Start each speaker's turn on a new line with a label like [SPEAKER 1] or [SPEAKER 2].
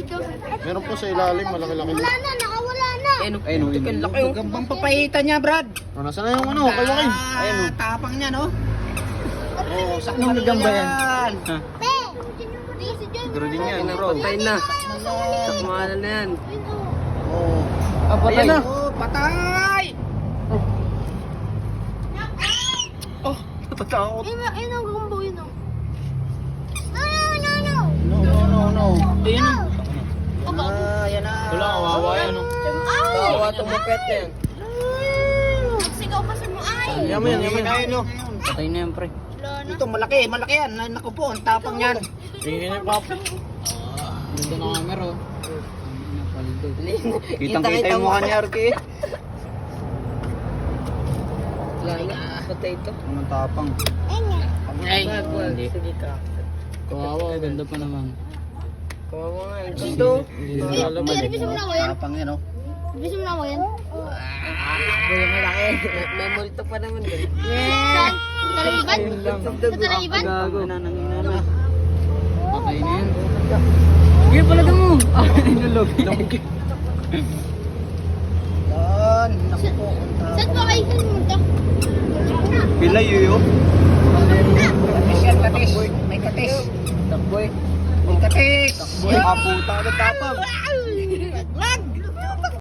[SPEAKER 1] dito.
[SPEAKER 2] Meron po sa ilalim, malaki-laki.
[SPEAKER 1] Wala na, nakawala na.
[SPEAKER 3] Ayun, ito kan laki. Gambang papahita niya, Brad.
[SPEAKER 2] Oh, nasa na yung ano, kalaki.
[SPEAKER 3] Ayun, tapang niya, no? Oh, sakto
[SPEAKER 4] Anong
[SPEAKER 3] na
[SPEAKER 4] gamba yan?
[SPEAKER 3] yan.
[SPEAKER 1] Pe, di si John.
[SPEAKER 4] Siguro din yan, bro.
[SPEAKER 5] Patay na. Sakmahalan na yan.
[SPEAKER 3] Oh,
[SPEAKER 4] Ah, patay na.
[SPEAKER 3] oh, patay! Oh, natatakot.
[SPEAKER 1] Ayun ang gumbo yun oh. No, no, no, no.
[SPEAKER 3] No.
[SPEAKER 2] Ayun.
[SPEAKER 3] Yan na.
[SPEAKER 2] Wala, kawawa yan. Oh.
[SPEAKER 5] Kawawa tumupet na yan.
[SPEAKER 1] Nagsigaw pa sa mga ay.
[SPEAKER 2] Yaman yan, yaman.
[SPEAKER 3] Ayun, no.
[SPEAKER 4] Patay na yan, pre.
[SPEAKER 3] Ito, malaki yan. Naku po, ang tapang yan.
[SPEAKER 2] Tingin niya, Papa.
[SPEAKER 4] Ganda na camera, oh.
[SPEAKER 3] Kitang-kita yung mukha ni Arki.
[SPEAKER 5] Wala nga. Patay ito.
[SPEAKER 3] Ang tapang.
[SPEAKER 1] Ayun nga.
[SPEAKER 4] Hindi.
[SPEAKER 5] Sige ka.
[SPEAKER 4] Kawawa, ganda pa naman.
[SPEAKER 5] Kawawa nga. Gusto.
[SPEAKER 1] Pero bisa mo na ako yan.
[SPEAKER 3] Tapang yan, oh.
[SPEAKER 1] Bisa mo na ako yan.
[SPEAKER 5] Boy, malaki. May multo pa naman doon.
[SPEAKER 1] Saan? Talaiban? Sa Talaiban?
[SPEAKER 4] Gago. Nananginana. Patay na yan. Sige, palaga mo. Inulog.
[SPEAKER 3] Yan. Naku po, ang
[SPEAKER 1] Saan
[SPEAKER 3] tapang.
[SPEAKER 1] ba kayo pumunta?
[SPEAKER 4] Pila yuyo.
[SPEAKER 3] Katis yan, katis. May katis.
[SPEAKER 5] Takboy.
[SPEAKER 3] May katis.
[SPEAKER 4] Boy, kaputa na tapang.